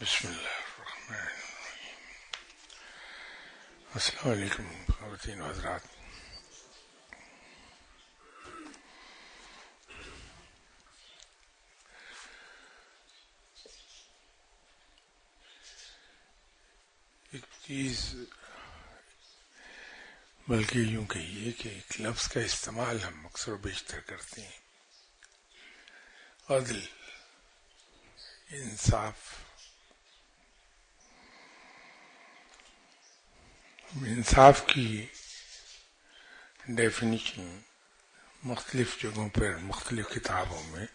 بسم اللہ الرحمن الرحیم۔ السلام علیکم خواتین و حضرات۔ ایک چیز، بلکہ یوں کہیے کہ ایک لفظ کا استعمال ہم اکثر و بیشتر کرتے ہیں، عدل، انصاف۔ انصاف کی ڈیفینیشن مختلف جگہوں پر مختلف کتابوں میں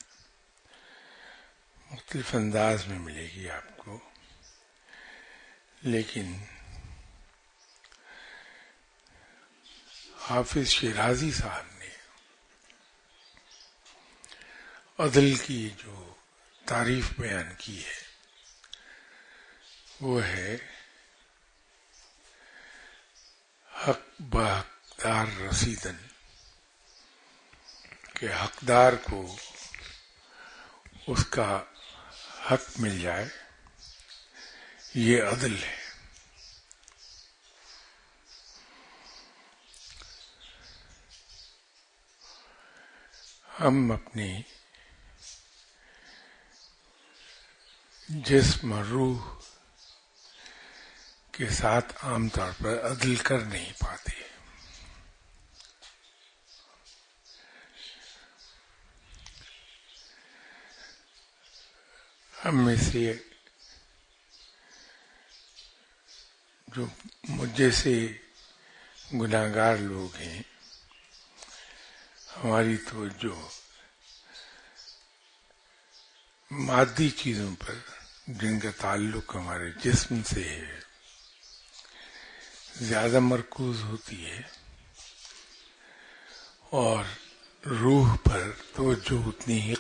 مختلف انداز میں ملے گی آپ کو، لیکن حافظ شیرازی صاحب نے عدل کی جو تعریف بیان کی ہے وہ ہے حق بحقدار رسیدن، کہ حقدار کو اس کا حق مل جائے، یہ عدل ہے۔ ہم اپنی جسم اور روح کے ساتھ عام طور پر عدل کر نہیں پاتے۔ ہم میں سے جو مجھ جیسے گناہگار لوگ ہیں، ہماری توجہ مادی چیزوں پر جن کا تعلق ہمارے جسم سے ہے زیادہ مرکوز ہوتی ہے، اور روح پر توجہ اتنی ہی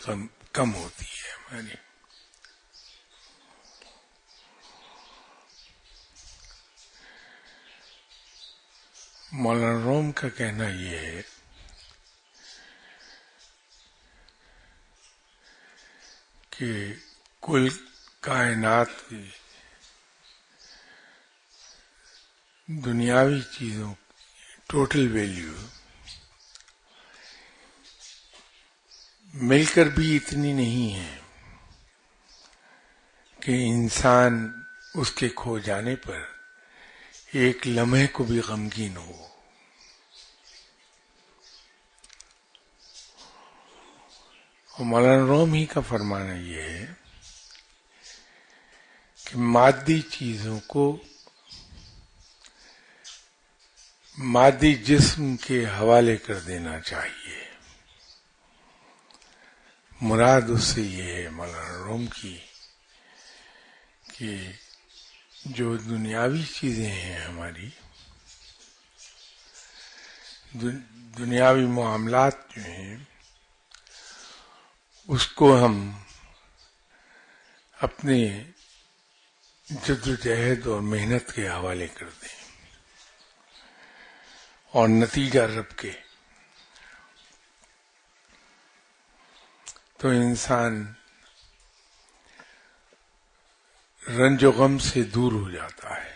کم ہوتی ہے ہماری۔ مولانا روم کا کہنا یہ ہے کہ کل کائنات کی دنیاوی چیزوں کی ٹوٹل ویلیو مل کر بھی اتنی نہیں ہے کہ انسان اس کے کھو جانے پر ایک لمحے کو بھی غمگین ہو۔ اور مولانا روم ہی کا فرمانا یہ ہے کہ مادی چیزوں کو مادی جسم کے حوالے کر دینا چاہیے۔ مراد اس سے یہ ہے مولانا روم کی کہ جو دنیاوی چیزیں ہیں ہماری، دنیاوی معاملات جو ہیں، اس کو ہم اپنے جدوجہد اور محنت کے حوالے کر دیں اور نتیجہ رب کے، تو انسان رنج و غم سے دور ہو جاتا ہے۔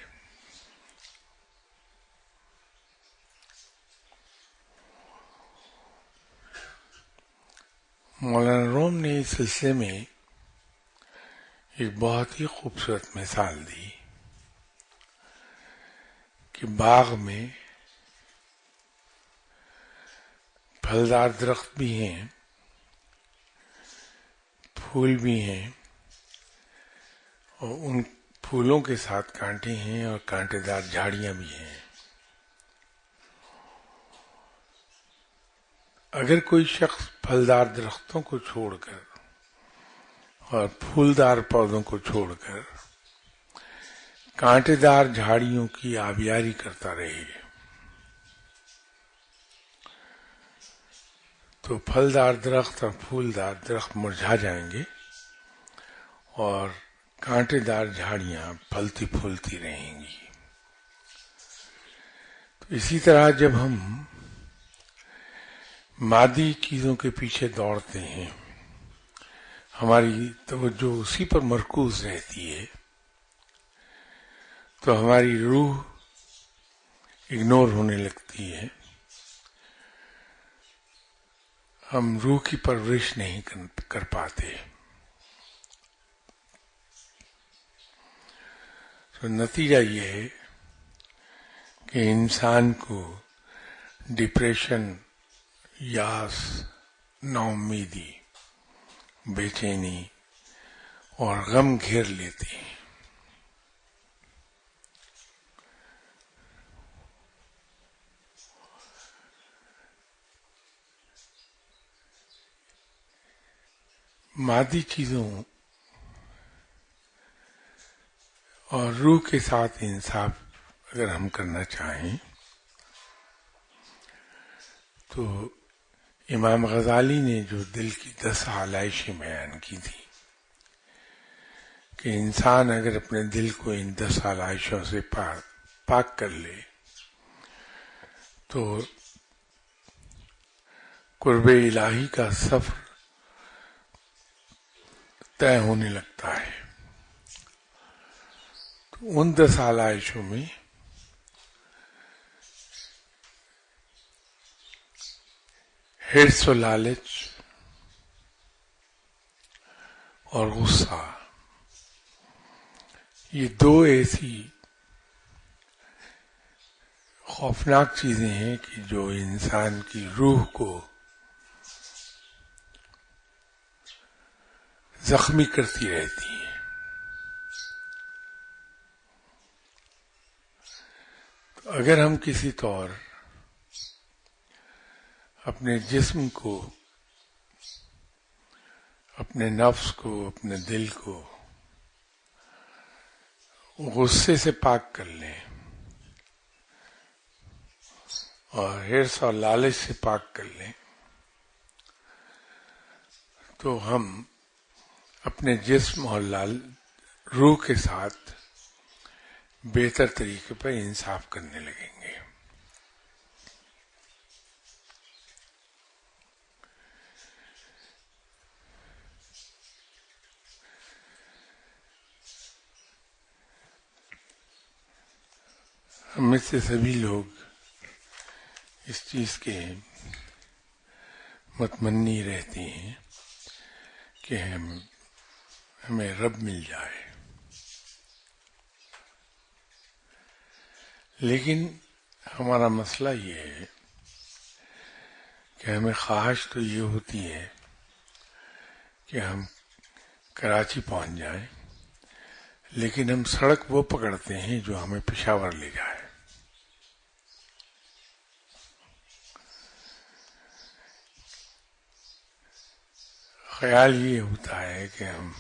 مولانا روم نے اس سلسلے میں ایک بہت ہی خوبصورت مثال دی کہ باغ میں پھلدار درخت بھی ہیں، پھول بھی ہیں، اور ان پھولوں کے ساتھ کانٹے ہیں اور کانٹے دار جھاڑیاں بھی ہیں۔ اگر کوئی شخص پھلدار درختوں کو چھوڑ کر اور پھولدار پودوں کو چھوڑ کر کانٹے دار جھاڑیوں کی آبیاری کرتا رہے تو پھلدار درخت اور پھولدار درخت مرجھا جائیں گے اور کانٹے دار جھاڑیاں پھلتی پھولتی رہیں گی۔ تو اسی طرح جب ہم مادی چیزوں کے پیچھے دوڑتے ہیں، ہماری توجہ اسی پر مرکوز رہتی ہے، تو ہماری روح اگنور ہونے لگتی ہے، ہم روح کی پرورش نہیں کر پاتے. تو نتیجہ یہ ہے کہ انسان کو ڈپریشن، یاس، نا امیدی، بے چینی اور غم گھیر لیتے ہیں. مادی چیزوں اور روح کے ساتھ انصاف اگر ہم کرنا چاہیں تو امام غزالی نے جو دل کی 10 آلائشیں بیان کی تھی کہ انسان اگر اپنے دل کو ان 10 آلائشوں سے پاک کر لے تو قرب الہی کا سفر طے ہونے لگتا ہے. تو ان 10 آلائشوں میں حرص و لالچ اور غصہ، یہ 2 ایسی خوفناک چیزیں ہیں کہ جو انسان کی روح کو زخمی کرتی رہتی ہیں. تو اگر ہم کسی طور اپنے جسم کو، اپنے نفس کو، اپنے دل کو غصے سے پاک کر لیں اور حرص اور لالچ سے پاک کر لیں تو ہم اپنے جسم اور روح کے ساتھ بہتر طریقے پر انصاف کرنے لگیں گے. ہم میں سے سبھی لوگ اس چیز کے متمنی رہتے ہیں کہ ہمیں رب مل جائے، لیکن ہمارا مسئلہ یہ ہے کہ ہمیں خواہش تو یہ ہوتی ہے کہ ہم کراچی پہنچ جائیں، لیکن ہم سڑک وہ پکڑتے ہیں جو ہمیں پشاور لے جائے. خیال یہ ہوتا ہے کہ ہم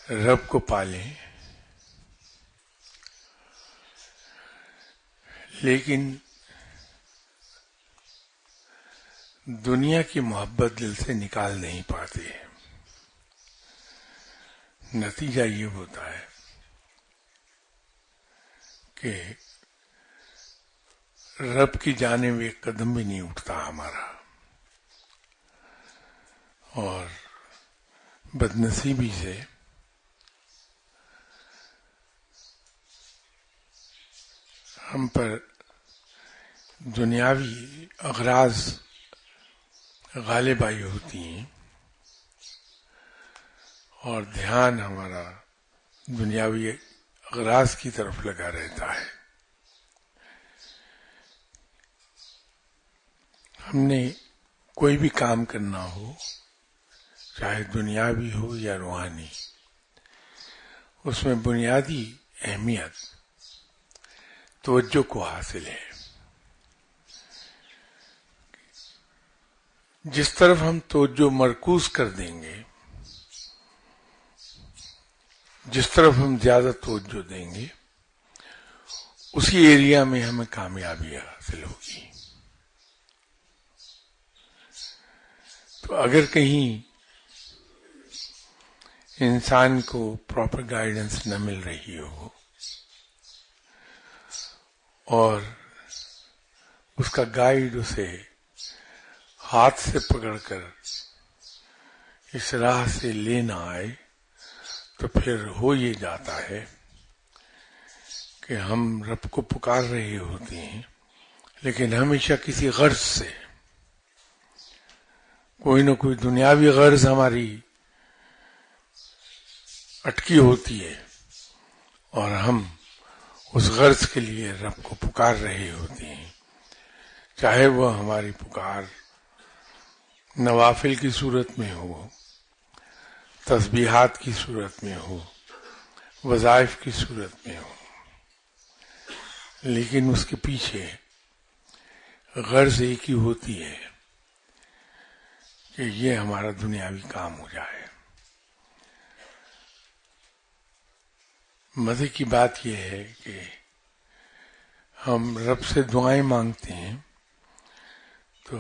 رب کو پالیں، لیکن دنیا کی محبت دل سے نکال نہیں پاتے. نتیجہ یہ ہوتا ہے کہ رب کی جانب ایک قدم بھی نہیں اٹھتا ہمارا، اور بدنصیبی سے ہم پر دنیاوی اغراض غالب آئی ہوتی ہیں اور دھیان ہمارا دنیاوی اغراض کی طرف لگا رہتا ہے. ہم نے کوئی بھی کام کرنا ہو، چاہے دنیاوی ہو یا روحانی، اس میں بنیادی اہمیت توجہ کو حاصل ہے. جس طرف ہم توجہ مرکوز کر دیں گے، جس طرف ہم زیادہ توجہ دیں گے، اسی ایریا میں ہمیں کامیابی حاصل ہوگی. تو اگر کہیں انسان کو پراپر گائیڈنس نہ مل رہی ہو اور اس کا گائیڈ اسے ہاتھ سے پکڑ کر اس راہ سے لے نہ آئے، تو پھر ہو یہ جاتا ہے کہ ہم رب کو پکار رہے ہوتے ہیں لیکن ہمیشہ کسی غرض سے، کوئی نہ کوئی دنیاوی غرض ہماری اٹکی ہوتی ہے اور ہم اس غرض کے لیے رب کو پکار رہے ہوتے ہیں، چاہے وہ ہماری پکار نوافل کی صورت میں ہو، تسبیحات کی صورت میں ہو، وظائف کی صورت میں ہو، لیکن اس کے پیچھے غرض ایک ہی ہوتی ہے کہ یہ ہمارا دنیاوی کام ہو جائے۔ مزے کی بات یہ ہے کہ ہم رب سے دعائیں مانگتے ہیں تو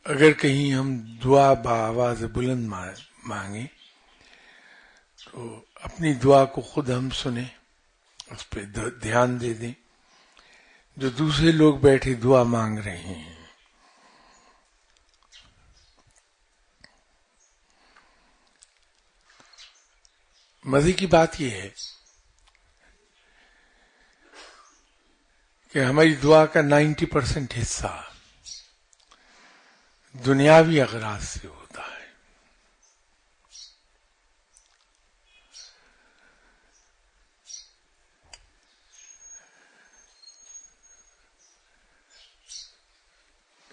اگر کہیں ہم دعا بآواز بلند مانگیں تو اپنی دعا کو خود ہم سنیں، اس پہ دھیان دے دیں۔ جو دوسرے لوگ بیٹھے دعا مانگ رہے ہیں، مزے کی بات یہ ہے کہ ہماری دعا کا 90% حصہ دنیاوی اغراض سے ہوتا ہے۔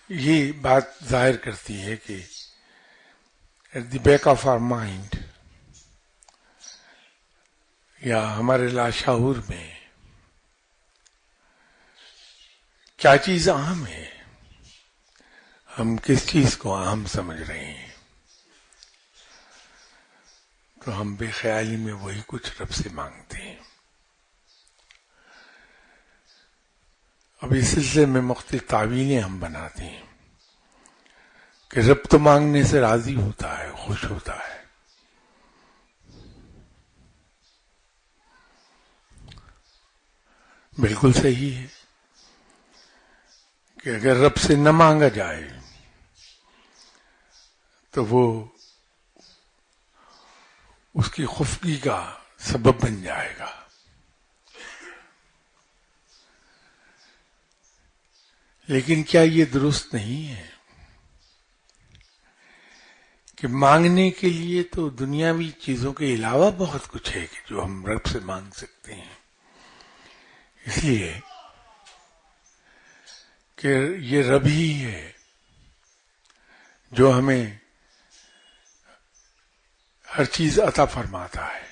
یہ بات ظاہر کرتی ہے کہ at the back of our mind یا ہمارے لاشعور میں کیا چیز اہم ہے، ہم کس چیز کو اہم سمجھ رہے ہیں، تو ہم بے خیالی میں وہی کچھ رب سے مانگتے ہیں۔ اب اس سلسلے میں مختلف تعویلیں ہم بناتے ہیں کہ رب تو مانگنے سے راضی ہوتا ہے، خوش ہوتا ہے۔ بالکل صحیح ہے کہ اگر رب سے نہ مانگا جائے تو وہ اس کی خفگی کا سبب بن جائے گا۔ لیکن کیا یہ درست نہیں ہے کہ مانگنے کے لیے تو دنیاوی چیزوں کے علاوہ بہت کچھ ہے کہ جو ہم رب سے مانگ سکتے ہیں؟ اس لیے کہ یہ رب ہی ہے جو ہمیں ہر چیز عطا فرماتا ہے۔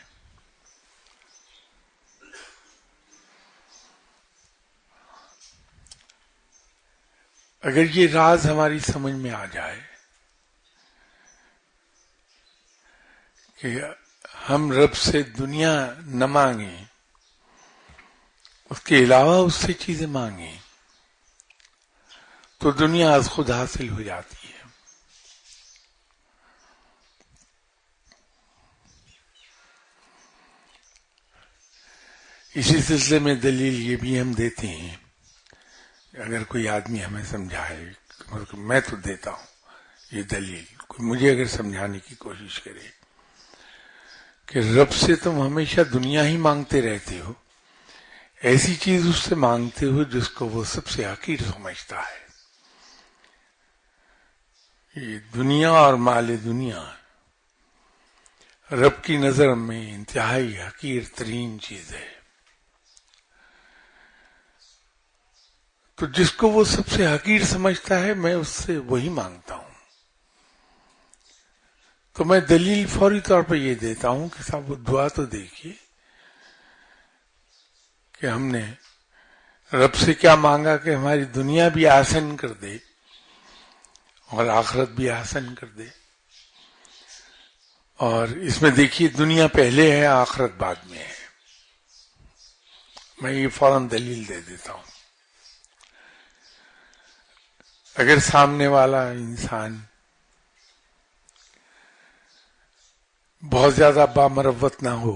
اگر یہ راز ہماری سمجھ میں آ جائے کہ ہم رب سے دنیا نہ مانگیں، اس کے علاوہ اس سے چیزیں مانگیں، تو دنیا از خود حاصل ہو جاتی ہے۔ اسی سلسلے میں دلیل یہ بھی ہم دیتے ہیں، اگر کوئی آدمی ہمیں سمجھائے، میں تو دیتا ہوں یہ دلیل، کوئی مجھے اگر سمجھانے کی کوشش کرے کہ رب سے تم ہمیشہ دنیا ہی مانگتے رہتے ہو، ایسی چیز اس سے مانگتے ہو جس کو وہ سب سے حقیر سمجھتا ہے۔ یہ دنیا اور مال دنیا رب کی نظر میں انتہائی حقیر ترین چیز ہے، تو جس کو وہ سب سے حقیر سمجھتا ہے میں اس سے وہی مانگتا ہوں۔ تو میں دلیل فوری طور پہ یہ دیتا ہوں کہ صاحب وہ دعا تو دیکھیے کہ ہم نے رب سے کیا مانگا کہ ہماری دنیا بھی آسن کر دے اور آخرت بھی آسن کر دے، اور اس میں دیکھیے دنیا پہلے ہے، آخرت بعد میں ہے۔ میں یہ فوراً دلیل دے دیتا ہوں۔ اگر سامنے والا انسان بہت زیادہ بامروت نہ ہو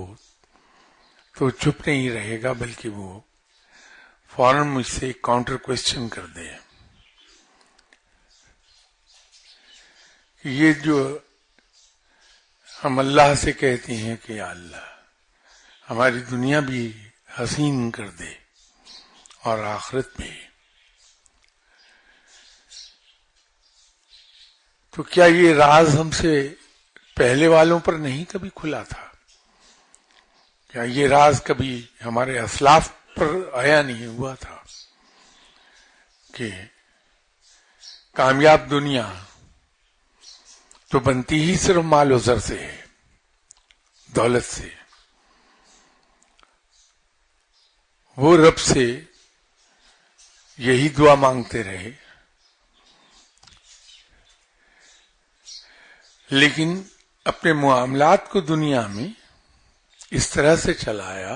تو چپ نہیں رہے گا، بلکہ وہ فوراً مجھ سے ایک کاؤنٹر کوشچن کر دے کہ یہ جو ہم اللہ سے کہتے ہیں کہ یا اللہ ہماری دنیا بھی حسین کر دے، اور آخرت بھی. تو کیا یہ راز ہم سے پہلے والوں پر نہیں کبھی کھلا تھا؟ کیا یہ راز کبھی ہمارے اسلاف پر آیا نہیں ہوا تھا کہ کامیاب دنیا تو بنتی ہی صرف مال و زر سے ہے، دولت سے. وہ رب سے یہی دعا مانگتے رہے، لیکن اپنے معاملات کو دنیا میں اس طرح سے چلایا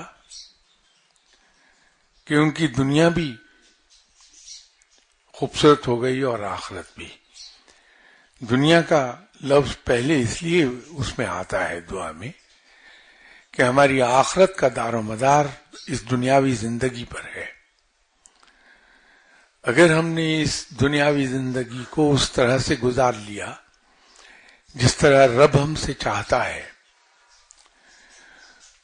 کہ ان کی دنیا بھی خوبصورت ہو گئی اور آخرت بھی. دنیا کا لفظ پہلے اس لیے اس میں آتا ہے دعا میں کہ ہماری آخرت کا دار و مدار اس دنیاوی زندگی پر ہے. اگر ہم نے اس دنیاوی زندگی کو اس طرح سے گزار لیا جس طرح رب ہم سے چاہتا ہے،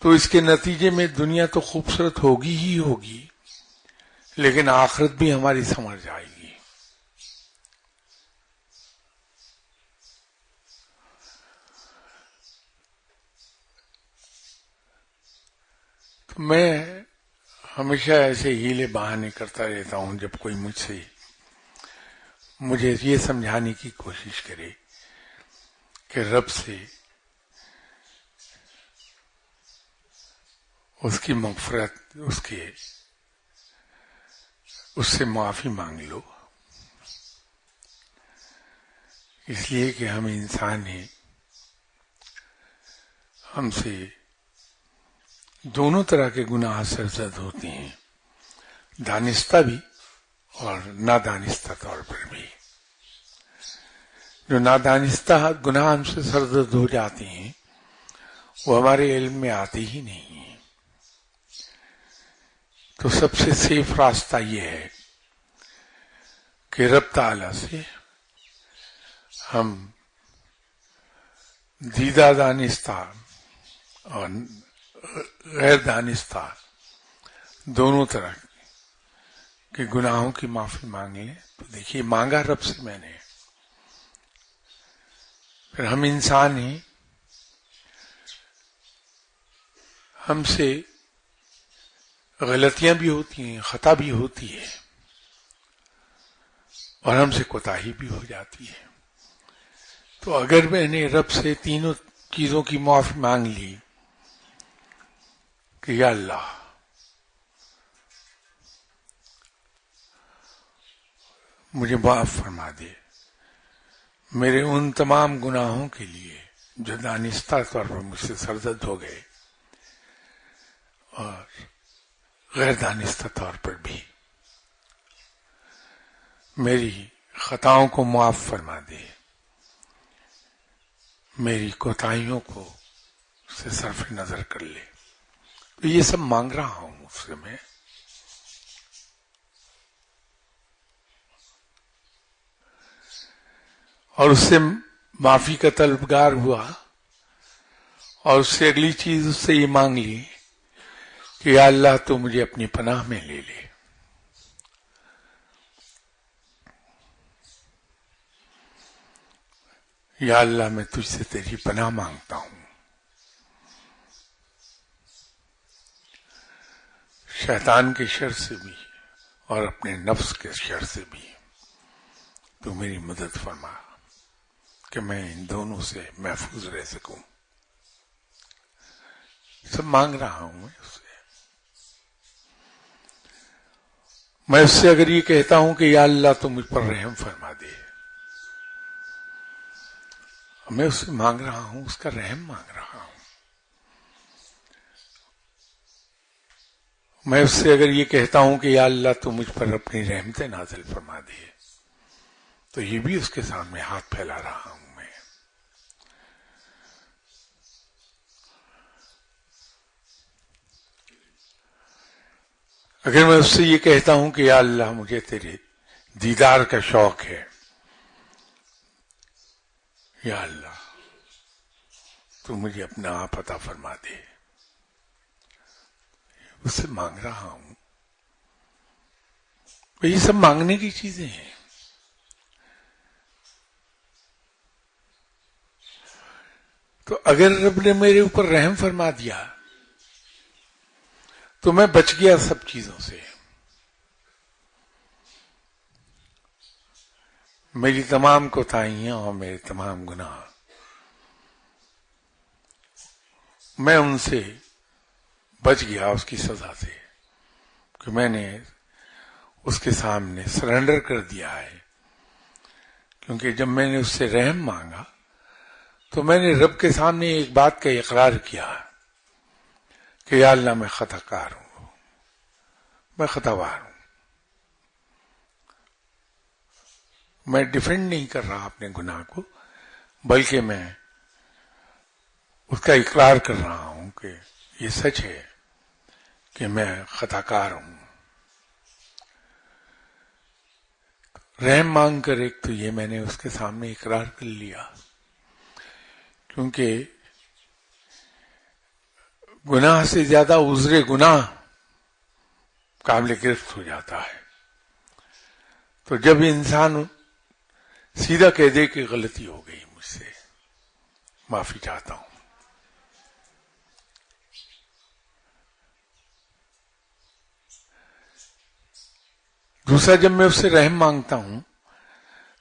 تو اس کے نتیجے میں دنیا تو خوبصورت ہوگی ہی ہوگی، لیکن آخرت بھی ہماری سنور جائے گی. تو میں ہمیشہ ایسے ہیلے بہانے کرتا رہتا ہوں جب کوئی مجھے یہ سمجھانے کی کوشش کرے کہ رب سے اس کی مغفرت، اس سے معافی مانگ لو، اس لیے کہ ہم انسان ہیں. ہم سے دونوں طرح کے گناہ سرزد ہوتے ہیں، دانستہ بھی اور نادانستہ طور پر بھی. جو نادانستہ گناہ ہم سے سرزد ہو جاتے ہیں وہ ہمارے علم میں آتے ہی نہیں ہیں. تو سب سے سیف راستہ یہ ہے کہ رب تعالی سے ہم دیدہ دانستہ اور غیر دانستہ دونوں طرح کے گناہوں کی معافی مانگ لیں. تو دیکھیے، مانگا رب سے میں نے. پھر ہم انسان ہیں، ہم سے غلطیاں بھی ہوتی ہیں، خطا بھی ہوتی ہے، اور ہم سے کوتاہی بھی ہو جاتی ہے. تو اگر میں نے رب سے تینوں چیزوں کی معافی مانگ لی کہ یا اللہ مجھے معاف فرما دے میرے ان تمام گناہوں کے لیے جو دانستہ طور پر مجھ سے سرزد ہو گئے اور غیر دانستہ طور پر بھی، میری خطاؤں کو معاف فرما دے، میری کوتاہیوں کو سے صرف نظر کر لے. تو یہ سب مانگ رہا ہوں اس سے میں. اور اس سے معافی کا طلبگار ہوا، اور اس سے اگلی چیز اس سے یہ مانگ لی کہ یا اللہ تو مجھے اپنی پناہ میں لے لے. یا اللہ میں تجھ سے تیری پناہ مانگتا ہوں، شیطان کے شر سے بھی اور اپنے نفس کے شر سے بھی. تو میری مدد فرما کہ میں ان دونوں سے محفوظ رہ سکوں. سب مانگ رہا ہوں میں اس سے. میں اس سے اگر یہ کہتا ہوں کہ یا اللہ تو مجھ پر رحم فرما دے، میں اس سے مانگ رہا ہوں، اس کا رحم مانگ رہا ہوں. میں اس سے اگر یہ کہتا ہوں کہ یا اللہ تو مجھ پر اپنی رحمتیں نازل فرما دے، تو یہ بھی اس کے سامنے ہاتھ پھیلا رہا ہوں میں. اگر میں اس سے یہ کہتا ہوں کہ یا اللہ مجھے تیرے دیدار کا شوق ہے، یا اللہ تو مجھے اپنا آپ عطا فرما دے، اس سے مانگ رہا ہوں. یہ سب مانگنے کی چیزیں ہیں. تو اگر رب نے میرے اوپر رحم فرما دیا تو میں بچ گیا سب چیزوں سے. میری تمام کوتاہیاں اور میرے تمام گناہ میں ان سے بچ گیا اس کی سزا سے کہ میں نے اس کے سامنے سرنڈر کر دیا ہے. کیونکہ جب میں نے اس سے رحم مانگا تو میں نے رب کے سامنے ایک بات کا اقرار کیا کہ یا اللہ میں خطا کار ہوں، میں خطاوار ہوں. میں ڈیفینڈ نہیں کر رہا اپنے گناہ کو، بلکہ میں اس کا اقرار کر رہا ہوں کہ یہ سچ ہے کہ میں خطا کار ہوں. رحم مانگ کر ایک تو یہ میں نے اس کے سامنے اقرار کر لیا، کیونکہ گناہ سے زیادہ عذر گناہ قابل گرفت ہو جاتا ہے. تو جب انسان سیدھا کہہ دے کہ غلطی ہو گئی مجھ سے، معافی چاہتا ہوں، دوسرا جب میں اس سے رحم مانگتا ہوں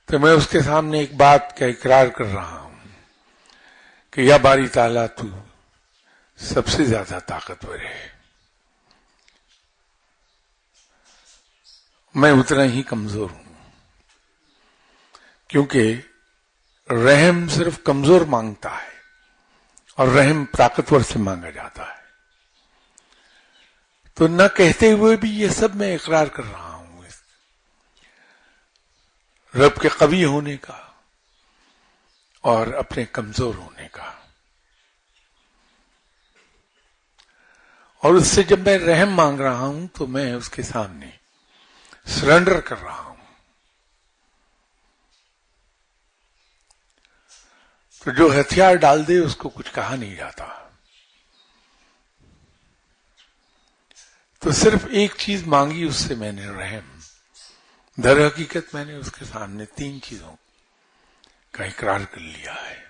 تو میں اس کے سامنے ایک بات کا اقرار کر رہا ہوں کہ یا باری تعالیٰ تو سب سے زیادہ طاقتور ہے، میں اتنا ہی کمزور ہوں. کیونکہ رحم صرف کمزور مانگتا ہے اور رحم طاقتور سے مانگا جاتا ہے. تو نہ کہتے ہوئے بھی یہ سب میں اقرار کر رہا ہوں رب کے قوی ہونے کا اور اپنے کمزور ہونے کا. اور اس سے جب میں رحم مانگ رہا ہوں تو میں اس کے سامنے سرنڈر کر رہا ہوں. تو جو ہتھیار ڈال دے اس کو کچھ کہا نہیں جاتا. تو صرف ایک چیز مانگی اس سے میں نے، رحم. در حقیقت میں نے اس کے سامنے تین چیزوں کا اقرار کر لیا ہے.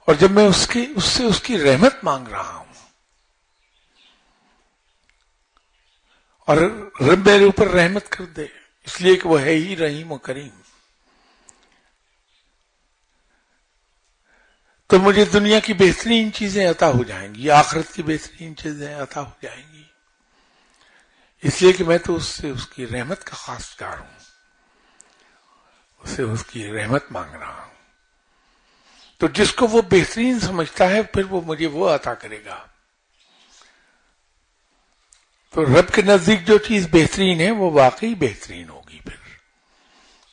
اور جب میں اس سے اس کی رحمت مانگ رہا ہوں اور رب میرے اوپر رحمت کر دے، اس لیے کہ وہ ہے ہی رحیم و کریم، تو مجھے دنیا کی بہترین چیزیں عطا ہو جائیں گی، آخرت کی بہترین چیزیں عطا ہو جائیں گی. اس لیے کہ میں تو اس سے اس کی رحمت کا خواستگار ہوں، اسے اس کی رحمت مانگ رہا ہوں. تو جس کو وہ بہترین سمجھتا ہے پھر وہ مجھے وہ عطا کرے گا. تو رب کے نزدیک جو چیز بہترین ہے وہ واقعی بہترین ہوگی، پھر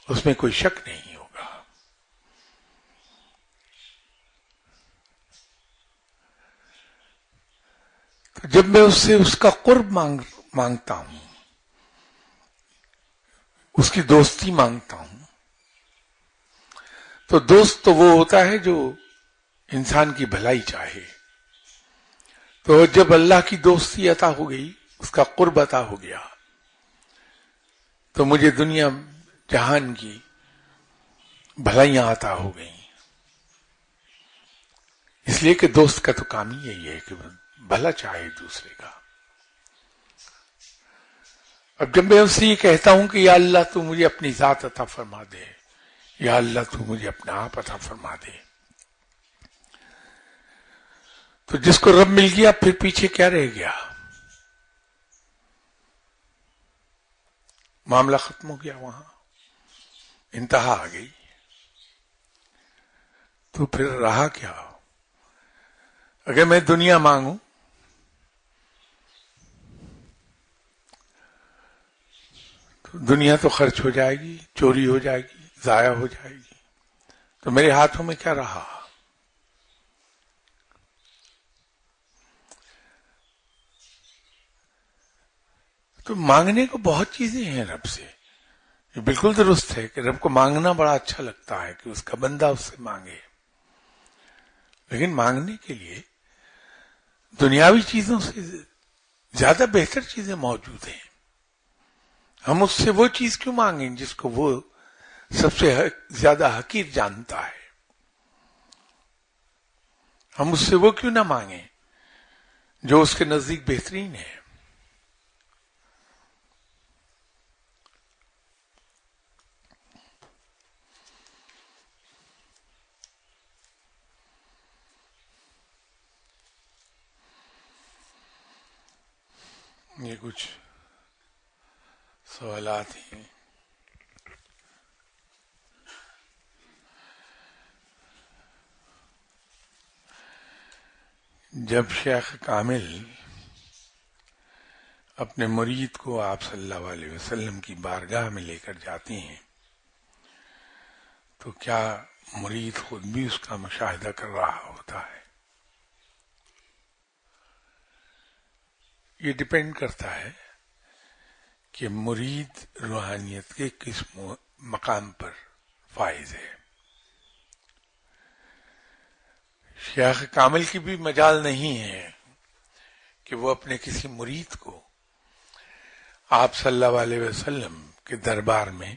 اس میں کوئی شک نہیں ہوگا. تو جب میں اس سے اس کا قرب مانگتا ہوں، اس کی دوستی مانگتا ہوں، تو دوست تو وہ ہوتا ہے جو انسان کی بھلائی چاہے. تو جب اللہ کی دوستی عطا ہو گئی، اس کا قرب عطا ہو گیا، تو مجھے دنیا جہان کی بھلائیاں عطا ہو گئیں. اس لیے کہ دوست کا تو کام ہی یہی ہے کہ بھلا چاہے دوسرے کا. اب جب میں اس سے یہ کہتا ہوں کہ یا اللہ تو مجھے اپنی ذات عطا فرما دے، یا اللہ تو مجھے اپنا آپ عطا فرما دے، تو جس کو رب مل گیا پھر پیچھے کیا رہ گیا؟ معاملہ ختم ہو گیا، وہاں انتہا آ گئی. تو پھر رہا کیا؟ اگر میں دنیا مانگوں تو دنیا تو خرچ ہو جائے گی، چوری ہو جائے گی، ضائع ہو جائے گی. تو میرے ہاتھوں میں کیا رہا؟ تو مانگنے کو بہت چیزیں ہیں رب سے. یہ بالکل درست ہے کہ رب کو مانگنا بڑا اچھا لگتا ہے کہ اس کا بندہ اس سے مانگے، لیکن مانگنے کے لیے دنیاوی چیزوں سے زیادہ بہتر چیزیں موجود ہیں. ہم اس سے وہ چیز کیوں مانگیں جس کو وہ سب سے زیادہ حقیر جانتا ہے؟ ہم اس سے وہ کیوں نہ مانگیں جو اس کے نزدیک بہترین ہے؟ یہ کچھ سوالات ہیں. جب شیخ کامل اپنے مرید کو آپ صلی اللہ علیہ وسلم کی بارگاہ میں لے کر جاتے ہیں تو کیا مرید خود بھی اس کا مشاہدہ کر رہا ہوتا ہے؟ یہ ڈپینڈ کرتا ہے کہ مرید روحانیت کے کس مقام پر فائز ہے. شیخ کامل کی بھی مجال نہیں ہے کہ وہ اپنے کسی مرید کو آپ صلی اللہ علیہ وسلم کے دربار میں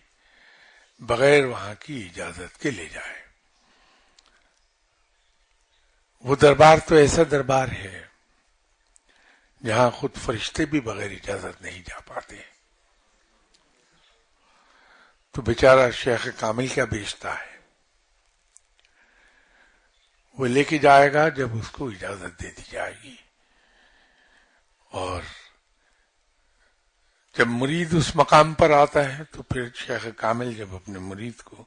بغیر وہاں کی اجازت کے لے جائے. وہ دربار تو ایسا دربار ہے جہاں خود فرشتے بھی بغیر اجازت نہیں جا پاتے. تو بیچارہ شیخ کامل کیا بیچتا ہے؟ وہ لے کے جائے گا جب اس کو اجازت دے دی جائے گی. اور جب مرید اس مقام پر آتا ہے تو پھر شیخ کامل جب اپنے مرید کو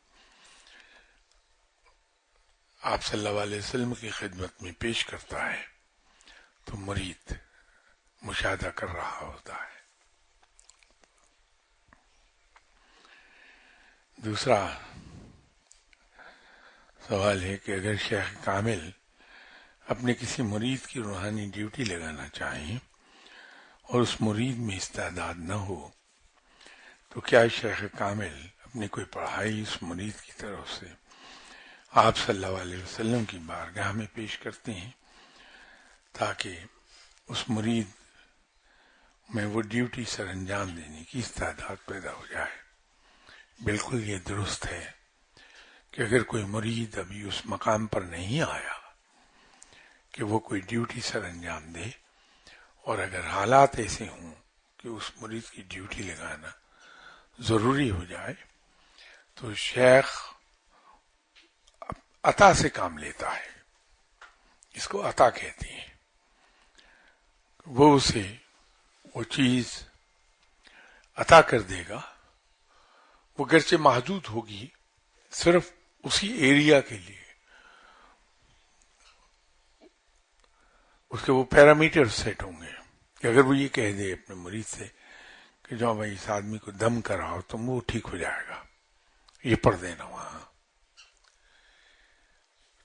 آپ صلی اللہ علیہ وسلم کی خدمت میں پیش کرتا ہے تو مرید مشاہدہ کر رہا ہوتا ہے. دوسرا سوال ہے کہ اگر شیخ کامل اپنے کسی مرید کی روحانی ڈیوٹی لگانا چاہیں اور اس مرید میں استعداد نہ ہو تو کیا شیخ کامل اپنی کوئی پڑھائی اس مرید کی طرف سے آپ صلی اللہ علیہ وسلم کی بارگاہ میں پیش کرتے ہیں تاکہ اس مرید میں وہ ڈیوٹی سر انجام دینے کی استعداد پیدا ہو جائے؟ بالکل یہ درست ہے کہ اگر کوئی مرید ابھی اس مقام پر نہیں آیا کہ وہ کوئی ڈیوٹی سر انجام دے، اور اگر حالات ایسے ہوں کہ اس مرید کی ڈیوٹی لگانا ضروری ہو جائے تو شیخ عطا سے کام لیتا ہے. اس کو عطا کہتے ہیں. وہ اسے وہ چیز عطا کر دے گا، وہ گرچہ محدود ہوگی صرف اسی ایریا کے لیے. اس کے وہ پیرامیٹر سیٹ ہوں گے کہ اگر وہ یہ کہہ دے اپنے مرید سے کہ جو بھائی اس آدمی کو دم کراؤ تم، وہ ٹھیک ہو جائے گا، یہ پڑھ دینا وہاں.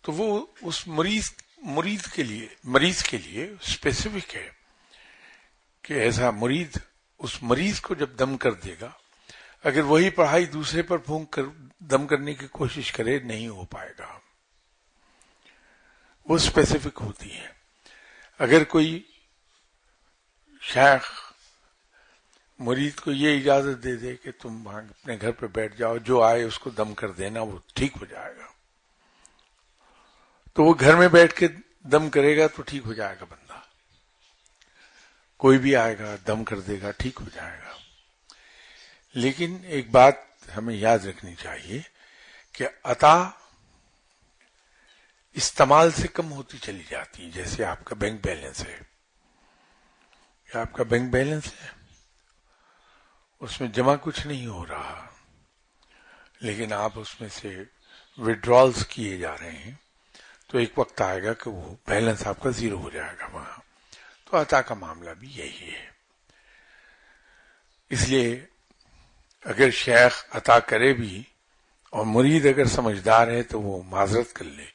تو وہ اس مریض کے لیے اسپیسیفک ہے کہ ایسا مرید اس مریض کو جب دم کر دے گا، اگر وہی پڑھائی دوسرے پر پھونک کر دم کرنے کی کوشش کرے نہیں ہو پائے گا. وہ اسپیسیفک ہوتی ہے. اگر کوئی شیخ مرید کو یہ اجازت دے دے کہ تم وہاں اپنے گھر پہ بیٹھ جاؤ، جو آئے اس کو دم کر دینا، وہ ٹھیک ہو جائے گا، تو وہ گھر میں بیٹھ کے دم کرے گا تو ٹھیک ہو جائے گا بندہ. کوئی بھی آئے گا دم کر دے گا، ٹھیک ہو جائے گا. لیکن ایک بات ہمیں یاد رکھنی چاہیے کہ عطا استعمال سے کم ہوتی چلی جاتی ہے. جیسے آپ کا بینک بیلنس ہے، آپ کا بینک بیلنس ہے، اس میں جمع کچھ نہیں ہو رہا، لیکن آپ اس میں سے وڈرالز کیے جا رہے ہیں، تو ایک وقت آئے گا کہ وہ بیلنس آپ کا زیرو ہو جائے گا وہاں. تو عطا کا معاملہ بھی یہی ہے. اس لیے اگر شیخ عطا کرے بھی اور مرید اگر سمجھدار ہے تو وہ معذرت کر لے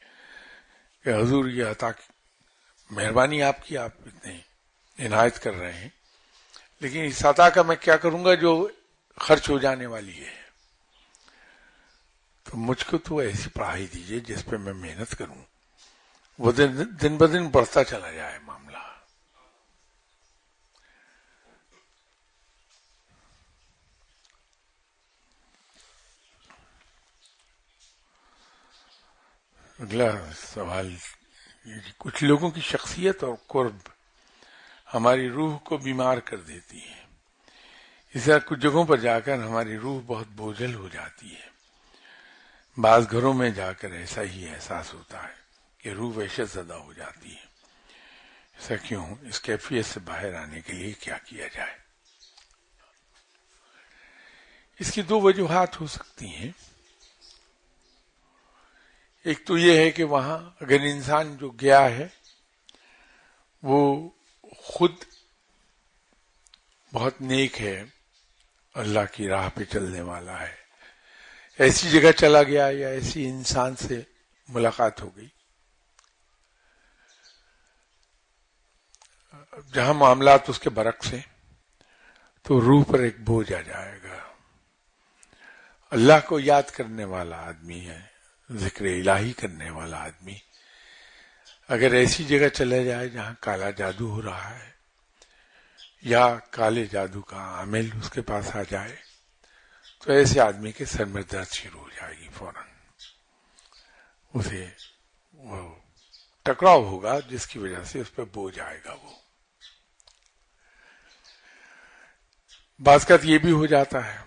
کہ حضور یہ عطا مہربانی آپ کی، آپ اتنے عنایت کر رہے ہیں، لیکن اس عطا کا میں کیا کروں گا جو خرچ ہو جانے والی ہے. تو مجھ کو تو ایسی پڑھائی دیجیے جس پہ میں محنت کروں، وہ دن بدن بڑھتا چلا جائے معاملہ. اگلا سوال یہ کہ کچھ لوگوں کی شخصیت اور قرب ہماری روح کو بیمار کر دیتی ہے. اس طرح کچھ جگہوں پر جا کر ہماری روح بہت بوجھل ہو جاتی ہے. بعض گھروں میں جا کر ایسا ہی احساس ہوتا ہے کہ روح وحشت زدہ ہو جاتی ہے. ایسا کیوں؟ اس کیفیت سے باہر آنے کے لیے کیا کیا جائے؟ اس کی دو وجوہات ہو سکتی ہیں. ایک تو یہ ہے کہ وہاں اگر انسان جو گیا ہے وہ خود بہت نیک ہے، اللہ کی راہ پہ چلنے والا ہے، ایسی جگہ چلا گیا یا ایسی انسان سے ملاقات ہو گئی جہاں معاملات اس کے برعکس ہیں، تو روح پر ایک بوجھ آ جائے گا. اللہ کو یاد کرنے والا آدمی ہے، ذکر الہی کرنے والا آدمی اگر ایسی جگہ چلا جائے جہاں کالا جادو ہو رہا ہے یا کالے جادو کا عامل اس کے پاس آ جائے تو ایسے آدمی کے سر میں درد شروع ہو جائے گی. فوراً اسے وہ ٹکراؤ ہوگا جس کی وجہ سے اس پہ بوجھ آئے گا. وہ بعض اوقات یہ بھی ہو جاتا ہے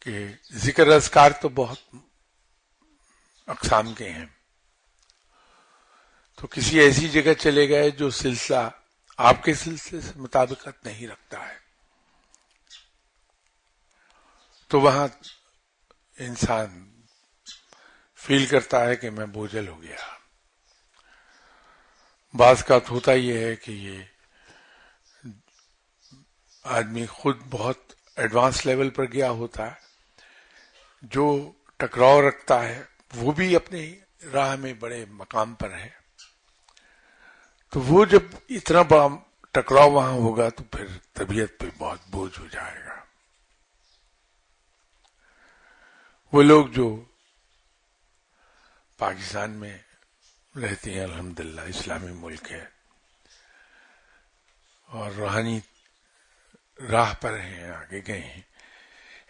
کہ ذکر اذکار تو بہت اقسام کے ہیں، تو کسی ایسی جگہ چلے گئے جو سلسلہ آپ کے سلسلے سے مطابقت نہیں رکھتا ہے، تو وہاں انسان فیل کرتا ہے کہ میں بوجھل ہو گیا. بعض کا ہوتا یہ ہے کہ یہ آدمی خود بہت ایڈوانس لیول پر گیا ہوتا ہے، جو ٹکراؤ رکھتا ہے وہ بھی اپنی راہ میں بڑے مقام پر ہے، تو وہ جب اتنا بڑا ٹکراؤ وہاں ہوگا تو پھر طبیعت پہ بہت بوجھ ہو جائے گا. وہ لوگ جو پاکستان میں رہتے ہیں، الحمدللہ اسلامی ملک ہے اور روحانی راہ پر ہیں، آگے گئے ہیں،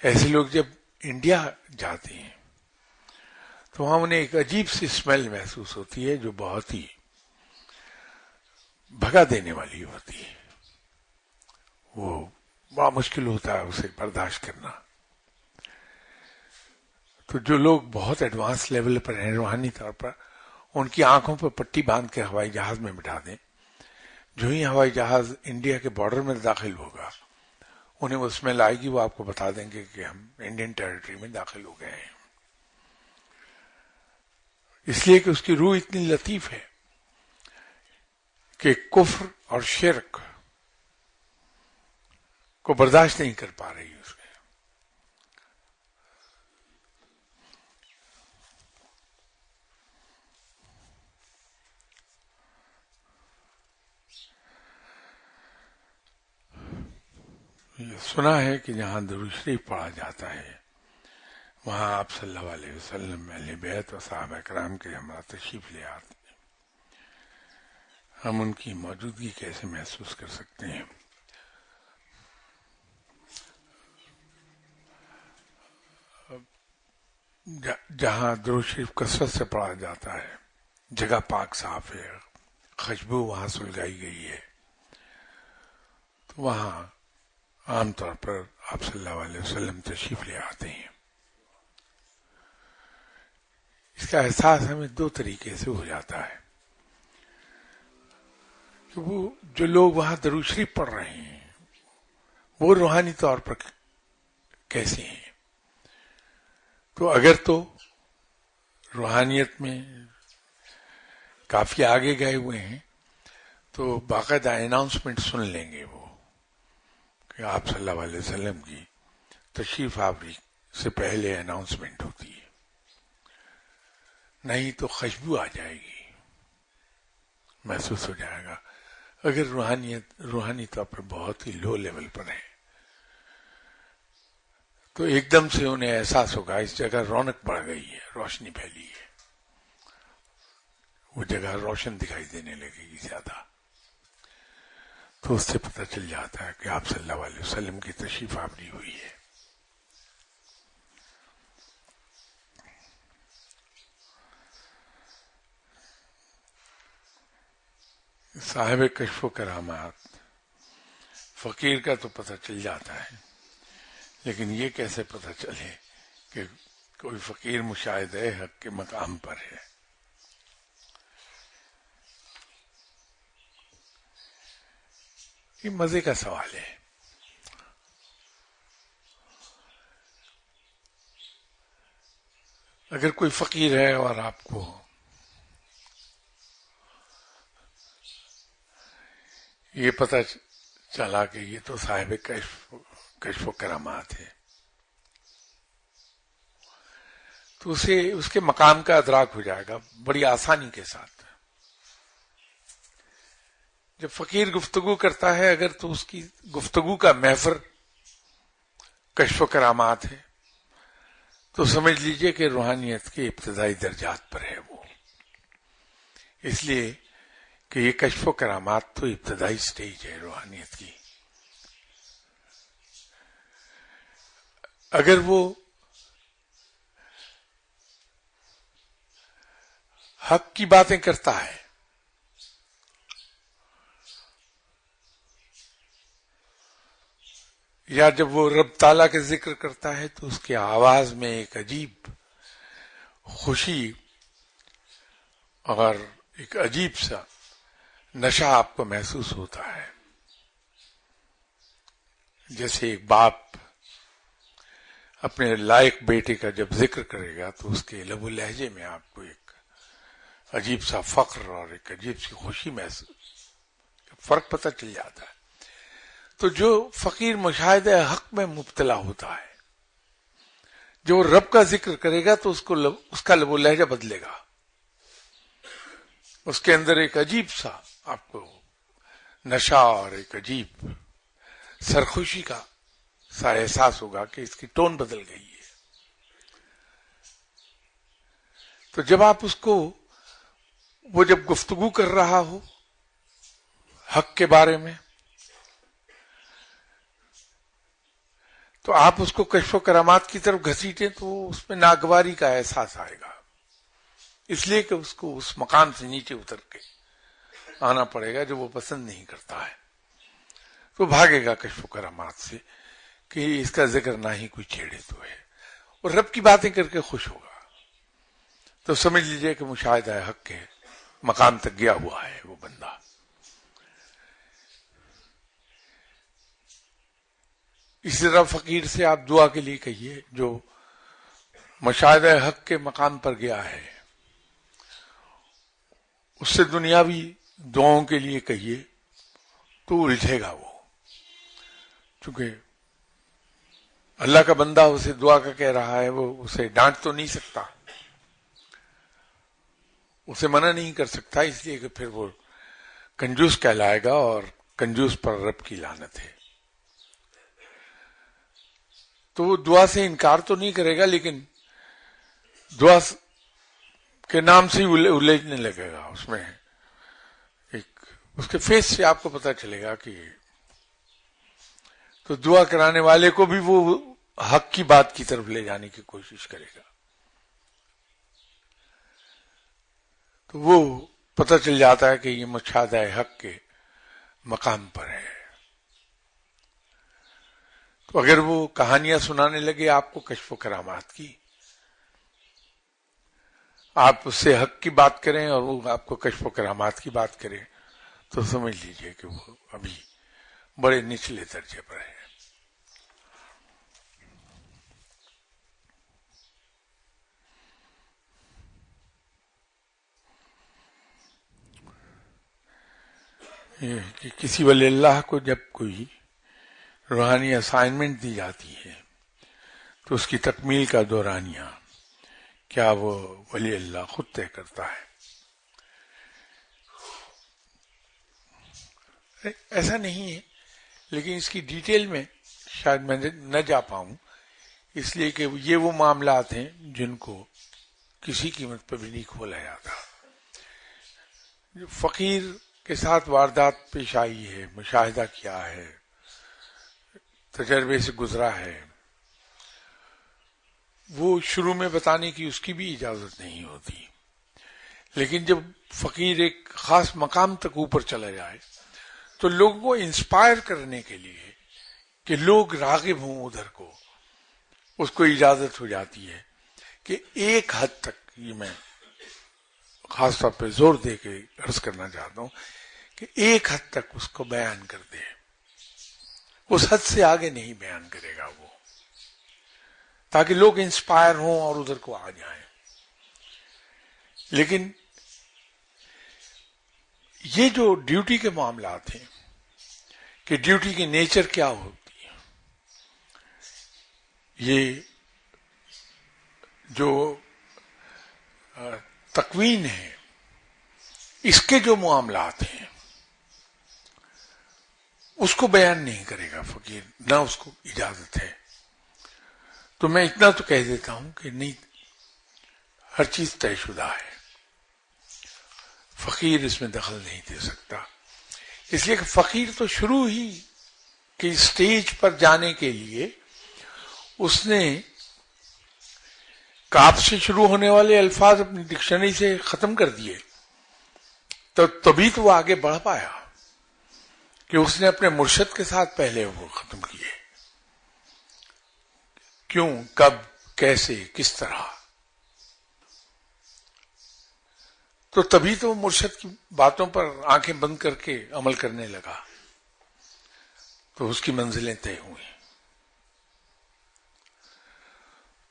ایسے لوگ جب انڈیا جاتے ہیں تو وہاں انہیں ایک عجیب سی اسمیل محسوس ہوتی ہے جو بہت ہی بھگا دینے والی ہوتی ہے. وہ بڑا مشکل ہوتا ہے اسے برداشت کرنا. تو جو لوگ بہت ایڈوانس لیول پر ہیں روحانی طور پر، ان کی آنکھوں پر پٹی باندھ کے ہوائی جہاز میں بٹھا دیں، جو ہی ہوائی جہاز انڈیا کے بارڈر میں داخل ہوگا انہیں وہ اسمیل آئے گی، وہ آپ کو بتا دیں گے کہ ہم انڈین ٹیریٹری میں داخل ہو گئے ہیں. اس لیے کہ اس کی روح اتنی لطیف ہے کہ کفر اور شرک کو برداشت نہیں کر پا رہی اس میں. یہ سنا ہے کہ جہاں درود شریف پڑھا جاتا ہے وہاں آپ صلی اللہ علیہ وسلم اہل بیت و صحابہ کرام کے ہمراہ تشریف لے آتے ہیں. ہم ان کی موجودگی کیسے محسوس کر سکتے ہیں؟ جہاں درود شریف کثرت سے پڑھا جاتا ہے، جگہ پاک صاف ہے، خوشبو وہاں سلگائی گئی ہے، تو وہاں عام طور پر آپ صلی اللہ علیہ وسلم تشریف لے آتے ہیں. اس کا احساس ہمیں دو طریقے سے ہو جاتا ہے کہ وہ جو لوگ وہاں درود شریف پڑھ رہے ہیں وہ روحانی طور پر کیسے ہیں. تو اگر تو روحانیت میں کافی آگے گئے ہوئے ہیں تو باقاعدہ اناؤنسمنٹ سن لیں گے وہ کہ آپ صلی اللہ علیہ وسلم کی تشریف آوری سے پہلے اناؤنسمنٹ ہوتی ہے، نہیں تو خوشبو آ جائے گی، محسوس ہو جائے گا. اگر روحانی طور پر بہت ہی لو لیول پر ہے تو ایک دم سے انہیں احساس ہوگا اس جگہ رونق بڑھ گئی ہے، روشنی پھیلی ہے، وہ جگہ روشن دکھائی دینے لگے گی زیادہ. تو اس سے پتہ چل جاتا ہے کہ آپ صلی اللہ علیہ وسلم کی تشریف آوری ہوئی ہے. صاحب کشف و کرامات فقیر کا تو پتہ چل جاتا ہے، لیکن یہ کیسے پتہ چلے کہ کوئی فقیر مشاہدہ حق کے مقام پر ہے؟ یہ مزے کا سوال ہے۔ اگر کوئی فقیر ہے اور آپ کو یہ پتہ چلا کہ یہ تو صاحب کشف و کرامات ہے، تو اسے اس کے مقام کا ادراک ہو جائے گا بڑی آسانی کے ساتھ۔ جب فقیر گفتگو کرتا ہے اگر تو اس کی گفتگو کا محور کشف و کرامات ہے تو سمجھ لیجئے کہ روحانیت کے ابتدائی درجات پر ہے وہ، اس لیے کہ یہ کشف و کرامات تو ابتدائی سٹیج ہے روحانیت کی۔ اگر وہ حق کی باتیں کرتا ہے یا جب وہ رب تعالیٰ کا ذکر کرتا ہے تو اس کی آواز میں ایک عجیب خوشی اور ایک عجیب سا نشہ آپ کو محسوس ہوتا ہے، جیسے ایک باپ اپنے لائق بیٹے کا جب ذکر کرے گا تو اس کے لب و لہجے میں آپ کو ایک عجیب سا فخر اور ایک عجیب سی خوشی محسوس، فرق پتہ چل جاتا ہے۔ تو جو فقیر مشاہدہ حق میں مبتلا ہوتا ہے، جو رب کا ذکر کرے گا تو اس کا لب و لہجہ بدلے گا، اس کے اندر ایک عجیب سا آپ کو نشہ اور ایک عجیب سرخوشی کا سا احساس ہوگا کہ اس کی ٹون بدل گئی ہے۔ تو جب آپ اس کو، وہ جب گفتگو کر رہا ہو حق کے بارے میں، تو آپ اس کو کشف و کرامات کی طرف گھسیٹیں تو اس میں ناگواری کا احساس آئے گا، اس لیے کہ اس کو اس مقام سے نیچے اتر کے آنا پڑے گا جو وہ پسند نہیں کرتا ہے، تو بھاگے گا کشف و کرامات سے کہ اس کا ذکر نہ ہی کوئی چھیڑے تو ہے، اور رب کی باتیں کر کے خوش ہوگا۔ تو سمجھ لیجئے کہ مشاہدہ حق کے مقام تک گیا ہوا ہے وہ بندہ۔ اسی طرح فقیر سے آپ دعا کے لیے کہیے، جو مشاہدہ حق کے مقام پر گیا ہے اس سے دنیاوی دعاؤں کے لیے کہیے تو الجھے گا وہ، چونکہ اللہ کا بندہ اسے دعا کا کہہ رہا ہے، وہ اسے ڈانٹ تو نہیں سکتا، اسے منع نہیں کر سکتا، اس لیے کہ پھر وہ کنجوس کہلائے گا اور کنجوس پر رب کی لعنت ہے۔ تو وہ دعا سے انکار تو نہیں کرے گا، لیکن دعا کے نام سے ہی الجھنے لگے گا، اس میں ایک اس کے فیس سے آپ کو پتہ چلے گا کہ، تو دعا کرانے والے کو بھی وہ حق کی بات کی طرف لے جانے کی کوشش کرے گا، تو وہ پتہ چل جاتا ہے کہ یہ مشاہدہ حق کے مقام پر ہے۔ تو اگر وہ کہانیاں سنانے لگے آپ کو کشف و کرامات کی، آپ اس سے حق کی بات کریں اور وہ آپ کو کشف و کرامات کی بات کریں، تو سمجھ لیجئے کہ وہ ابھی بڑے نچلے درجے پر ہے۔ یہ کہ کسی ولی اللہ کو جب کوئی روحانی اسائنمنٹ دی جاتی ہے تو اس کی تکمیل کا دورانیہ کیا وہ ولی اللہ خود طے کرتا ہے؟ ایسا نہیں ہے، لیکن اس کی ڈیٹیل میں شاید میں نہ جا پاؤں، اس لیے کہ یہ وہ معاملات ہیں جن کو کسی قیمت پہ بھی نہیں کھولا جاتا۔ جو فقیر کے ساتھ واردات پیش آئی ہے، مشاہدہ کیا ہے، تجربے سے گزرا ہے، وہ شروع میں بتانے کی اس کی بھی اجازت نہیں ہوتی، لیکن جب فقیر ایک خاص مقام تک اوپر چلا جائے تو لوگوں کو انسپائر کرنے کے لیے کہ لوگ راغب ہوں ادھر کو، اس کو اجازت ہو جاتی ہے کہ ایک حد تک، یہ میں خاص طور پہ زور دے کے عرض کرنا چاہتا ہوں کہ ایک حد تک اس کو بیان کر دے، اس حد سے آگے نہیں بیان کرے گا وہ، تاکہ لوگ انسپائر ہوں اور ادھر کو آ جائیں۔ لیکن یہ جو ڈیوٹی کے معاملات ہیں کہ ڈیوٹی کی نیچر کیا ہوتی ہے، یہ جو تکوین ہے، اس کے جو معاملات ہیں اس کو بیان نہیں کرے گا فقیر، نہ اس کو اجازت ہے۔ تو میں اتنا تو کہہ دیتا ہوں کہ نہیں، ہر چیز طے شدہ ہے، فقیر اس میں دخل نہیں دے سکتا، اس لیے کہ فقیر تو شروع ہی کہ اسٹیج پر جانے کے لیے اس نے کاف سے شروع ہونے والے الفاظ اپنی ڈکشنری سے ختم کر دیے، تو تبھی تو وہ آگے بڑھ پایا کہ اس نے اپنے مرشد کے ساتھ پہلے وہ ختم کیے، کیوں، کب، کیسے، کس طرح، تو تبھی تو مرشد کی باتوں پر آنکھیں بند کر کے عمل کرنے لگا، تو اس کی منزلیں طے ہوئی۔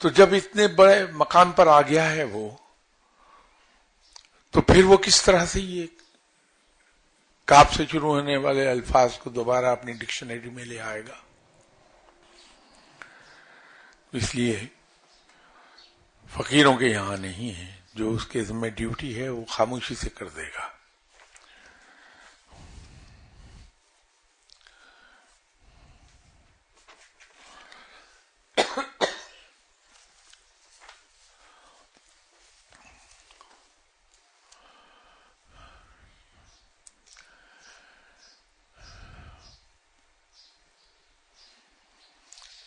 تو جب اتنے بڑے مقام پر آ گیا ہے وہ، تو پھر وہ کس طرح سے یہ کاف سے شروع ہونے والے الفاظ کو دوبارہ اپنی ڈکشنری میں لے آئے گا؟ اس لیے فقیروں کے یہاں نہیں ہے، جو اس کے ذمہ ڈیوٹی ہے وہ خاموشی سے کر دے گا۔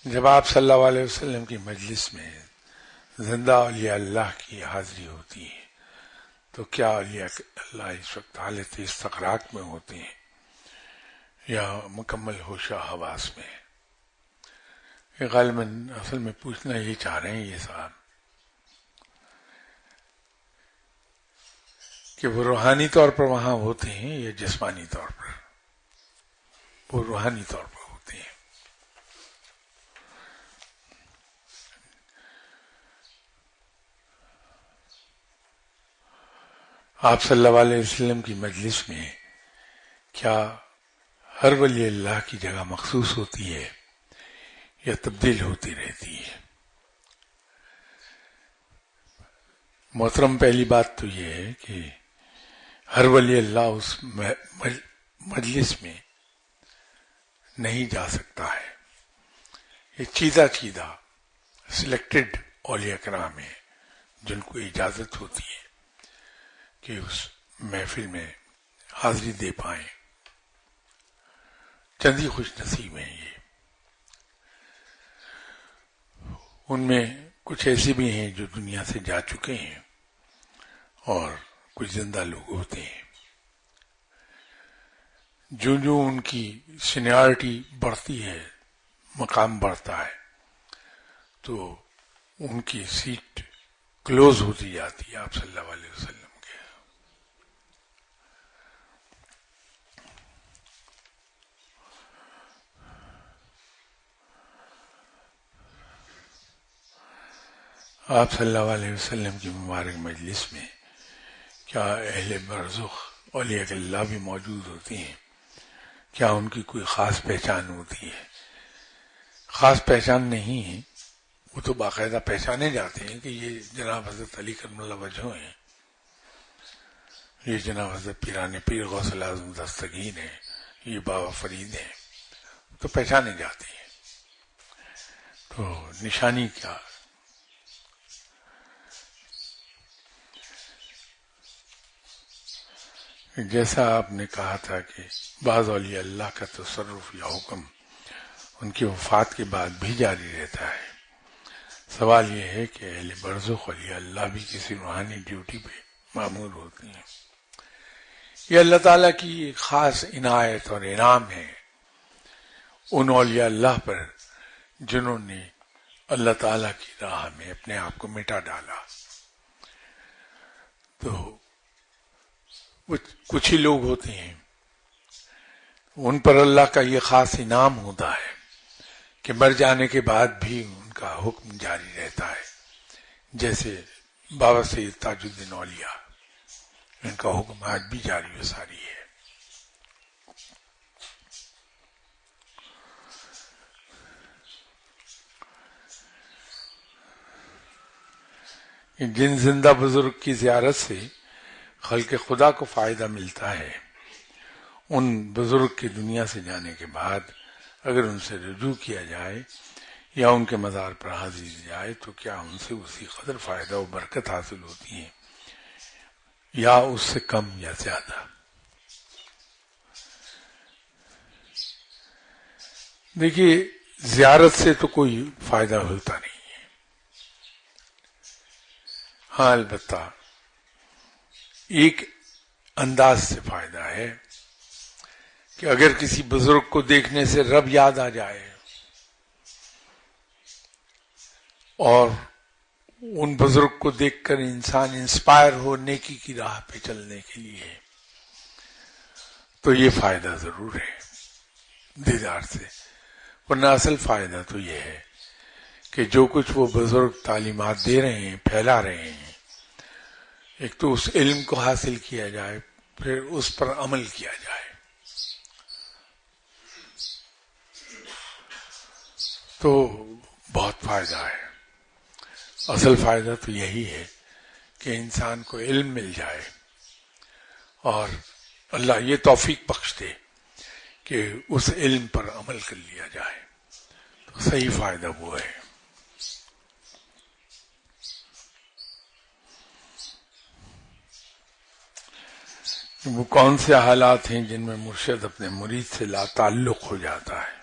جب آپ صلی اللہ علیہ وسلم کی مجلس میں زندہ اولیاء اللہ کی حاضری ہوتی ہے تو کیا اولیاء اللہ اس وقت حالت استغراق میں ہوتے ہیں یا مکمل ہوش و حواس میں؟ یہ غالباً اصل میں پوچھنا یہ چاہ رہے ہیں یہ صاحب کہ وہ روحانی طور پر وہاں ہوتے ہیں یا جسمانی طور پر؟ وہ روحانی طور پر ہوتے ہیں۔ آپ صلی اللہ علیہ وسلم کی مجلس میں کیا ہر ولی اللہ کی جگہ مخصوص ہوتی ہے یا تبدیل ہوتی رہتی ہے؟ محترم، پہلی بات تو یہ ہے کہ ہر ولی اللہ اس مجلس میں نہیں جا سکتا ہے، یہ چیدہ سلیکٹڈ اولیاء کرام ہیں جن کو اجازت ہوتی ہے کہ اس محفل میں حاضری دے پائیں، چند ہی خوش نصیب ہیں یہ۔ ان میں کچھ ایسے بھی ہیں جو دنیا سے جا چکے ہیں اور کچھ زندہ لوگ ہوتے ہیں۔ جو ان کی سینیارٹی بڑھتی ہے، مقام بڑھتا ہے، تو ان کی سیٹ کلوز ہوتی جاتی ہے آپ صلی اللہ علیہ وسلم کے۔ آپ صلی اللہ علیہ وسلم کی مبارک مجلس میں کیا اہل برزخ اولیاء اللہ بھی موجود ہوتی ہیں؟ کیا ان کی کوئی خاص پہچان ہوتی ہے؟ خاص پہچان نہیں ہے، وہ تو باقاعدہ پہچانے جاتے ہیں کہ یہ جناب حضرت علی کرم اللہ وجہ ہیں، یہ جناب حضرت پیران پیر غوث الاعظم دستگیر ہیں، یہ بابا فرید ہیں، تو پہچانے جاتے ہیں۔ تو نشانی کیا؟ جیسا آپ نے کہا تھا کہ بعض اولیاء اللہ کا تصرف یا حکم ان کی وفات کے بعد بھی جاری رہتا ہے، سوال یہ ہے کہ اہل برزخ اولیاء اللہ بھی کسی روحانی ڈیوٹی پہ معمور ہوتی ہیں. یہ اللہ تعالیٰ کی ایک خاص عنایت اور انعام ہے ان اولیاء اللہ پر جنہوں نے اللہ تعالیٰ کی راہ میں اپنے آپ کو مٹا ڈالا. تو کچھ ہی لوگ ہوتے ہیں ان پر اللہ کا یہ خاص انعام ہوتا ہے کہ مر جانے کے بعد بھی ان کا حکم جاری رہتا ہے، جیسے بابا سید تاج الدین اولیاء، ان کا حکم آج بھی جاری و ساری ہے. جن زندہ بزرگ کی زیارت سے خلق خدا کو فائدہ ملتا ہے، ان بزرگ کی دنیا سے جانے کے بعد اگر ان سے رجوع کیا جائے یا ان کے مزار پر حاضری دی جائے تو کیا ان سے اسی قدر فائدہ و برکت حاصل ہوتی ہے یا اس سے کم یا زیادہ. دیکھیے، زیارت سے تو کوئی فائدہ ہوتا نہیں ہے. ہاں، البتہ ایک انداز سے فائدہ ہے کہ اگر کسی بزرگ کو دیکھنے سے رب یاد آ جائے اور ان بزرگ کو دیکھ کر انسان انسپائر ہو نیکی کی راہ پہ چلنے کے لیے، تو یہ فائدہ ضرور ہے دیدار سے. ورنہ اصل فائدہ تو یہ ہے کہ جو کچھ وہ بزرگ تعلیمات دے رہے ہیں، پھیلا رہے ہیں، ایک تو اس علم کو حاصل کیا جائے، پھر اس پر عمل کیا جائے. تو بہت فائدہ ہے. اصل فائدہ تو یہی ہے کہ انسان کو علم مل جائے اور اللہ یہ توفیق بخش دے کہ اس علم پر عمل کر لیا جائے، تو صحیح فائدہ وہ ہے. وہ کون سے حالات ہیں جن میں مرشد اپنے مرید سے لا تعلق ہو جاتا ہے؟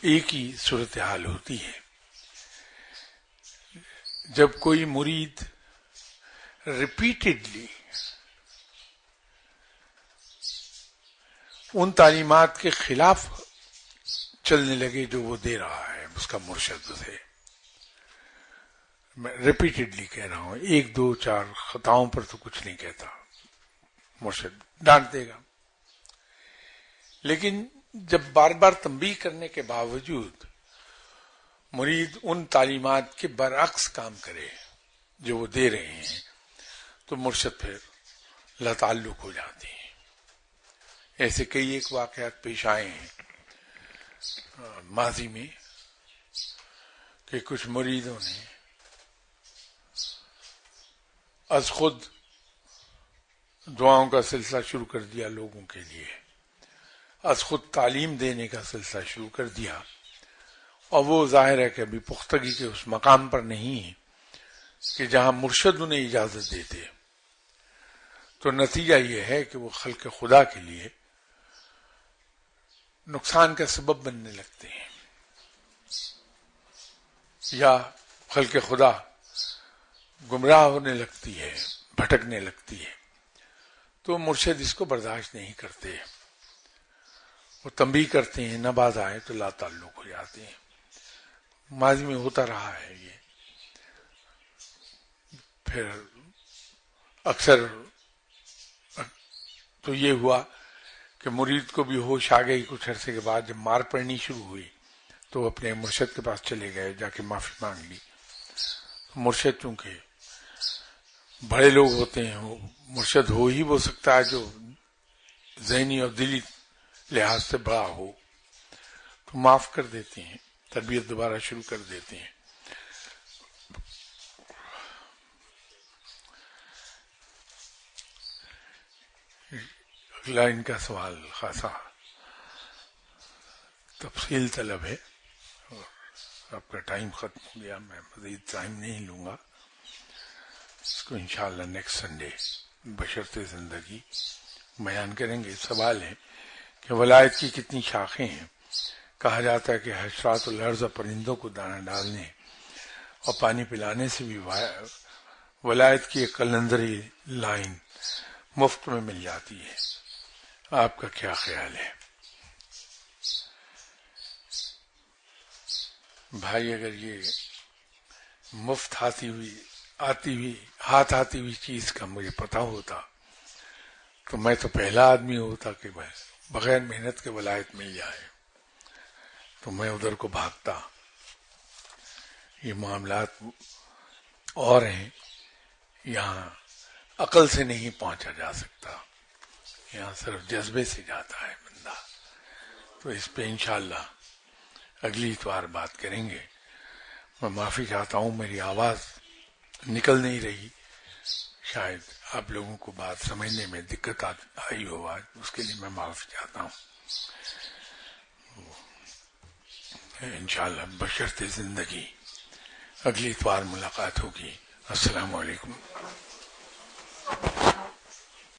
ایک ہی صورتحال ہوتی ہے جب کوئی مرید ریپیٹڈلی ان تعلیمات کے خلاف چلنے لگے جو وہ دے رہا ہے اس کا مرشد اسے. میں ریپیٹڈلی کہہ رہا ہوں، ایک دو چار خطاؤں پر تو کچھ نہیں کہتا، مرشد ڈانٹ دے گا. لیکن جب بار بار تنبیہ کرنے کے باوجود مرید ان تعلیمات کے برعکس کام کرے جو وہ دے رہے ہیں تو مرشد پھر لا تعلق ہو جاتے ہیں. ایسے کئی ایک واقعات پیش آئے ہیں ماضی میں کہ کچھ مریدوں نے از خود دعاؤں کا سلسلہ شروع کر دیا، لوگوں کے لیے از خود تعلیم دینے کا سلسلہ شروع کر دیا، اور وہ ظاہر ہے کہ ابھی پختگی کے اس مقام پر نہیں کہ جہاں مرشد انہیں اجازت دیتے. تو نتیجہ یہ ہے کہ وہ خلق خدا کے لیے نقصان کا سبب بننے لگتے ہیں، یا خلق خدا گمراہ ہونے لگتی ہے، بھٹکنے لگتی ہے. تو مرشد اس کو برداشت نہیں کرتے، وہ تنبیہ کرتے ہیں، نہ باز آئے تو لا تعلق ہو جاتے ہیں. ماضی میں ہوتا رہا ہے یہ. پھر اکثر تو یہ ہوا کہ مرید کو بھی ہوش آ گئی کچھ عرصے کے بعد، جب مار پڑنی شروع ہوئی تو وہ اپنے مرشد کے پاس چلے گئے، جا کے معافی مانگ لی. مرشد چونکہ بڑے لوگ ہوتے ہیں، وہ مرشد ہو ہی وہ سکتا ہے جو ذہنی اور دلی لحاظ سے بڑا ہو، تو معاف کر دیتے ہیں، تربیت دوبارہ شروع کر دیتے ہیں. اگلا ان کا سوال خاصا تفصیل طلب ہے، اور آپ کا ٹائم ختم ہو گیا، میں مزید ٹائم نہیں لوں گا. اس کو انشاءاللہ نیکسٹ سنڈے بشرط زندگی بیان کریں گے. سوال ہے کہ ولایت کی کتنی شاخیں ہیں؟ کہا جاتا ہے کہ حشرات الارض پرندوں کو دانہ ڈالنے اور پانی پلانے سے بھی ولایت کی ایک کلندری لائن مفت میں مل جاتی ہے. آپ کا کیا خیال ہے بھائی؟ اگر یہ مفت ہاتھ آتی ہوئی چیز کا مجھے پتا ہوتا تو میں تو پہلا آدمی ہوتا کہ بغیر محنت کے ولایت مل جائے تو میں ادھر کو بھاگتا. یہ معاملات اور ہیں، یہاں عقل سے نہیں پہنچا جا سکتا، یہاں صرف جذبے سے جاتا ہے بندہ. تو اس پہ انشاءاللہ اگلی اتوار بات کریں گے. میں معافی چاہتا ہوں، میری آواز نکل نہیں رہی، شاید آپ لوگوں کو بات سمجھنے میں دقت آئی ہو آج، اس کے لیے میں معافی چاہتا ہوں. انشاءاللہ بشرط زندگی اگلی اتوار ملاقات ہوگی. السلام علیکم.